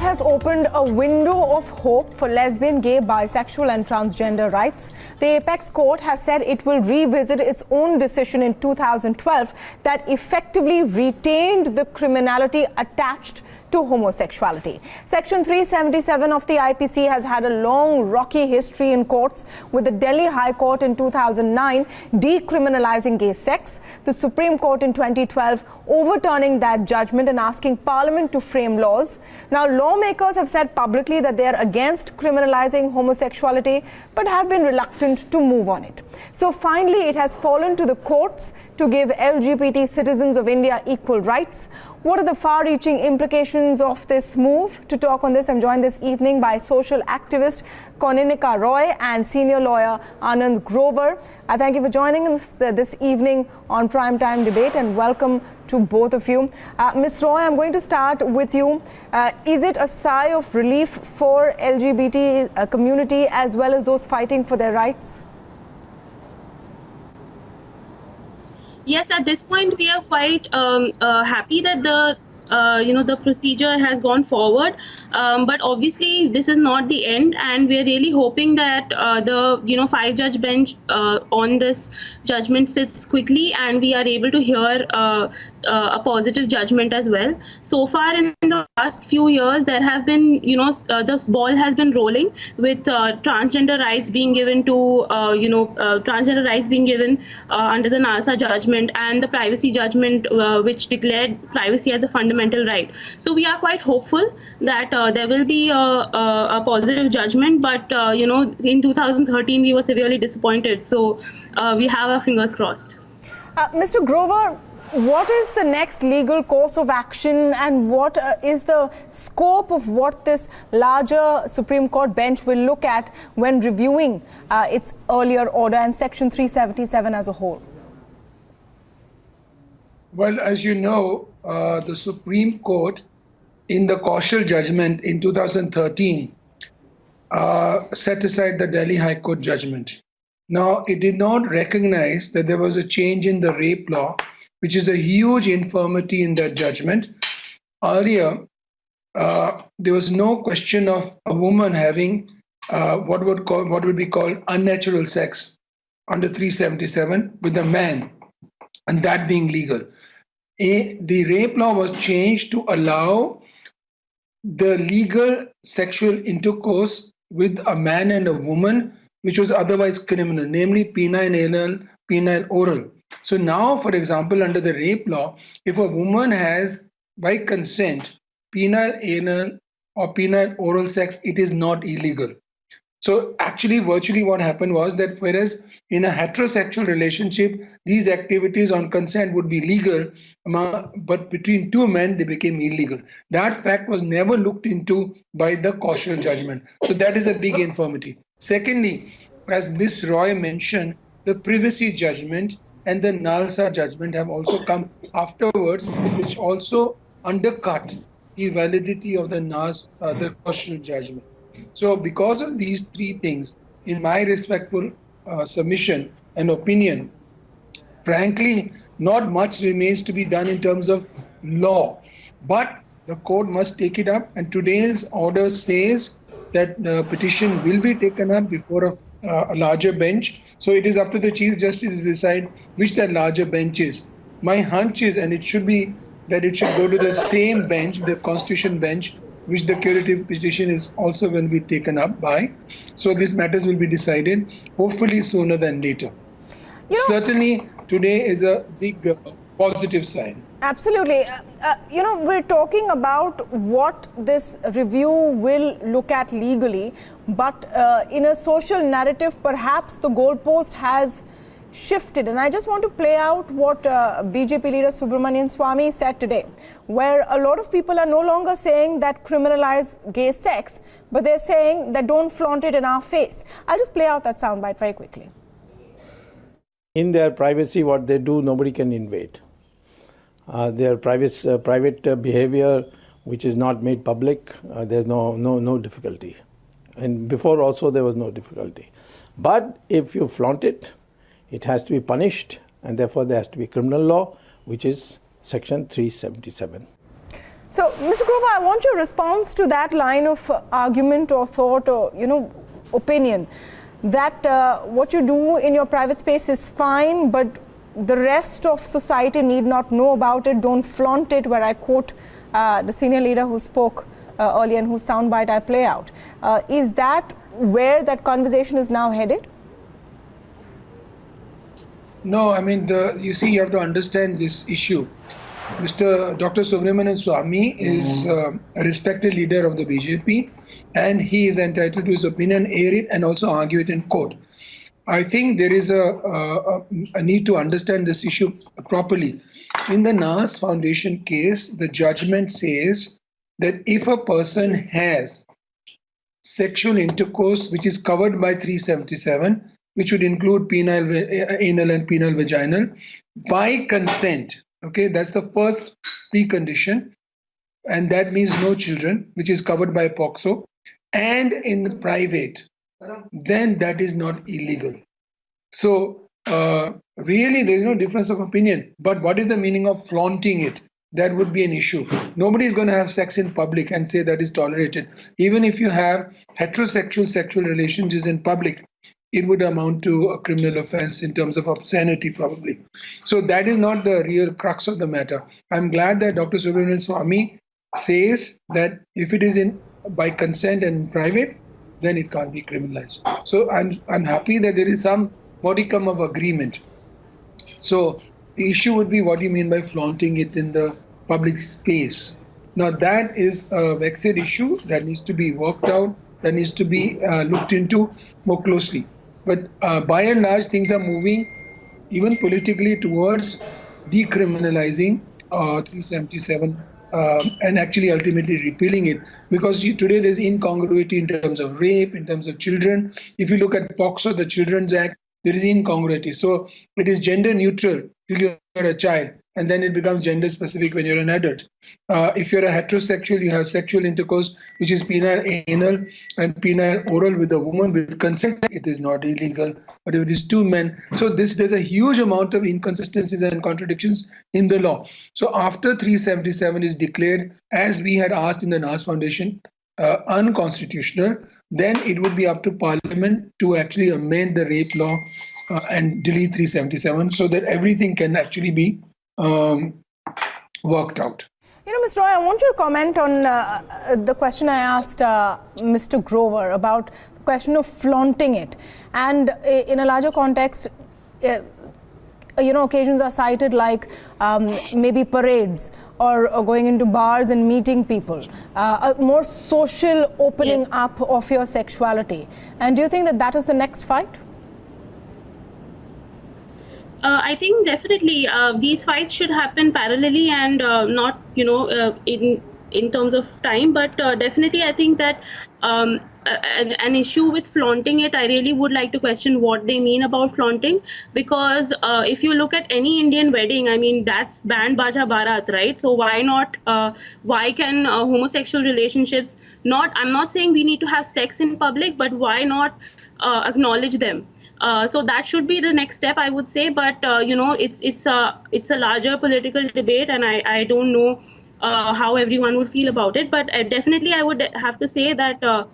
has opened a window of hope for lesbian, gay, bisexual and transgender rights. The Apex Court has said it will revisit its own decision in 2012 that effectively retained the criminality attached to homosexuality. Section 377 of the IPC has had a long, rocky history in courts, with the Delhi High Court in 2009 decriminalizing gay sex, the Supreme Court in 2012 overturning that judgment and asking Parliament to frame laws. Now, lawmakers have said publicly that they are against criminalizing homosexuality, but have been reluctant to move on it. So finally, it has fallen to the courts to give LGBT citizens of India equal rights. What are the far-reaching implications of this move? To talk on this, I'm joined this evening by social activist Koninika and senior lawyer Anand Grover. I thank you for joining us this evening on Primetime Debate, and welcome to both of you. Ms. Roy, I'm going to start with you. Is it a sigh of relief for LGBT community as well as those fighting for their rights? Yes, at this point we are quite happy that the procedure has gone forward, but obviously this is not the end, and we are really hoping that the 5-judge bench on this judgment sits quickly and we are able to hear a positive judgment as well. So far in the last few years, there have been, this ball has been rolling with transgender rights being given to, transgender rights being given under the NALSA judgment and the privacy judgment, which declared privacy as a fundamental right. So we are quite hopeful that there will be a positive judgment, but, in 2013, we were severely disappointed. So we have our fingers crossed. Mr. Grover, what is the next legal course of action, and what is the scope of what this larger Supreme Court bench will look at when reviewing its earlier order and Section 377 as a whole? Well, as you know, the Supreme Court in the Kaushal judgment in 2013 set aside the Delhi High Court judgment. Now, it did not recognize that there was a change in the rape law, which is a huge infirmity in that judgment. Earlier, there was no question of a woman having what would be called unnatural sex under 377 with a man, and that being legal. The rape law was changed to allow the legal sexual intercourse with a man and a woman, which was otherwise criminal, namely penile anal, penile oral. So now, for example, under the rape law, if a woman has, by consent, penile anal or penile oral sex, it is not illegal. So actually, virtually what happened was that whereas in a heterosexual relationship, these activities on consent would be legal, but between two men, they became illegal. That fact was never looked into by the Kaushal judgment. So that is a big infirmity. Secondly, as Ms. Roy mentioned, the privacy judgment and the NALSA judgment have also come afterwards, which also undercut the validity of the Kaushal judgment. So because of these three things, in my respectful submission and opinion, frankly, not much remains to be done in terms of law. But the court must take it up, and today's order says that the petition will be taken up before a larger bench. So it is up to the Chief Justice to decide which that larger bench is. My hunch is, and it should be, that it should go to the same bench, the Constitution bench, which the curative petition is also going to be taken up by. So these matters will be decided, hopefully sooner than later. Certainly, today is a big positive sign. Absolutely. We're talking about what this review will look at legally, but in a social narrative, perhaps the goalpost has shifted. And I just want to play out what BJP leader Subramanian Swamy said today, where a lot of people are no longer saying that criminalize gay sex, but they're saying that don't flaunt it in our face. I'll just play out that soundbite very quickly. In their privacy, what they do, nobody can invade. Their private behavior, which is not made public, there's no difficulty. And before also there was no difficulty. But if you flaunt it, it has to be punished, and therefore there has to be criminal law, which is Section 377. So, Mr. Grover, I want your response to that line of argument or thought or, opinion that what you do in your private space is fine, but the rest of society need not know about it. Don't flaunt it, where I quote the senior leader who spoke earlier and whose soundbite I play out. Is that where that conversation is now headed? No, I mean, you see, you have to understand this issue. Dr. Subramanian Swamy is a respected leader of the BJP, and he is entitled to his opinion, air it, and also argue it in court. I think there is a need to understand this issue properly. In the Nas Foundation case, the judgment says that if a person has sexual intercourse which is covered by 377, which would include penile anal and penile vaginal, by consent, okay, that's the first precondition, and that means no children, which is covered by POCSO, and in private, then that is not illegal. So really, there is no difference of opinion. But what is the meaning of flaunting it? That would be an issue. Nobody is going to have sex in public and say that is tolerated. Even if you have heterosexual sexual relations in public, it would amount to a criminal offense in terms of obscenity, probably. So that is not the real crux of the matter. I'm glad that Dr. Subramanian Swamy says that if it is by consent and private, then it can't be criminalized. So I'm happy that there is some modicum of agreement. So the issue would be, what do you mean by flaunting it in the public space? Now that is a vexed issue that needs to be worked out, that needs to be looked into more closely. But by and large, things are moving, even politically, towards decriminalizing 377 and actually ultimately repealing it. Because today there's incongruity in terms of rape, in terms of children. If you look at POCSO, the Children's Act, there is incongruity. So it is gender neutral till you're a child, and then it becomes gender specific when you're an adult. If you're a heterosexual, you have sexual intercourse, which is penile anal and penile oral with a woman with consent, it is not illegal. But if it is two men, so there's a huge amount of inconsistencies and contradictions in the law. So after 377 is declared, as we had asked in the Nas Foundation, unconstitutional, then it would be up to Parliament to actually amend the rape law and delete 377 so that everything can actually be worked out. Ms. Roy, I want your comment on the question I asked Mr. Grover about the question of flaunting it. And in a larger context, occasions are cited like maybe parades or going into bars and meeting people, a more social opening up of your sexuality. And do you think that that is the next fight? I think definitely these fights should happen parallelly and not, in terms of time. But definitely, I think that an issue with flaunting it, I really would like to question what they mean about flaunting. Because if you look at any Indian wedding, I mean, that's band baja barat, right? So why not? Why can homosexual relationships not? I'm not saying we need to have sex in public, but why not acknowledge them? So that should be the next step, I would say. But it's a larger political debate, and I don't know how everyone would feel about it. But definitely, I would have to say that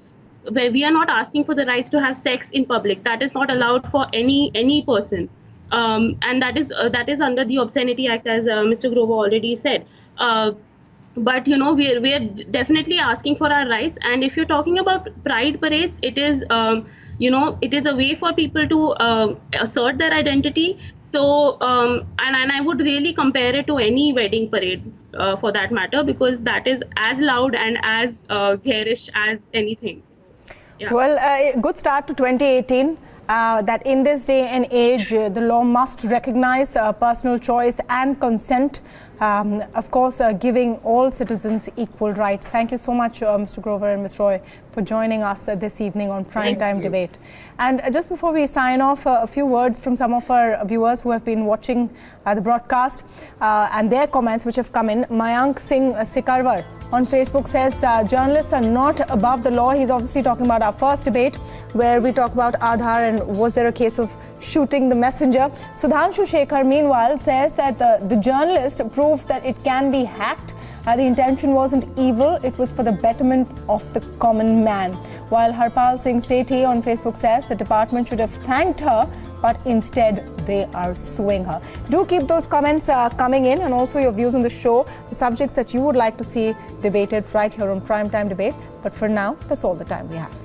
where we are not asking for the rights to have sex in public, that is not allowed for any person, and that is under the Obscenity Act, as Mr. Grover already said. But we are definitely asking for our rights. And if you're talking about pride parades, it is it is a way for people to assert their identity. So and I would really compare it to any wedding parade for that matter, because that is as loud and as garish as anything. Yeah. Well, a good start to 2018. That in this day and age, the law must recognize personal choice and consent, of course, giving all citizens equal rights. Thank you so much, Mr. Grover and Ms. Roy, for joining us this evening on Primetime Debate. And just before we sign off, a few words from some of our viewers who have been watching the broadcast and their comments which have come in. Mayank Singh Sikarwar on Facebook says, journalists are not above the law. He's obviously talking about our first debate where we talk about Aadhaar and was there a case of shooting the messenger. Sudhanshu Shekhar, meanwhile, says that the journalist proved that it can be hacked. The intention wasn't evil, it was for the betterment of the common man. While Harpal Singh Sethi on Facebook says the department should have thanked her, but instead they are suing her. Do keep those comments coming in, and also your views on the show, the subjects that you would like to see debated right here on Primetime Debate. But for now, that's all the time we have.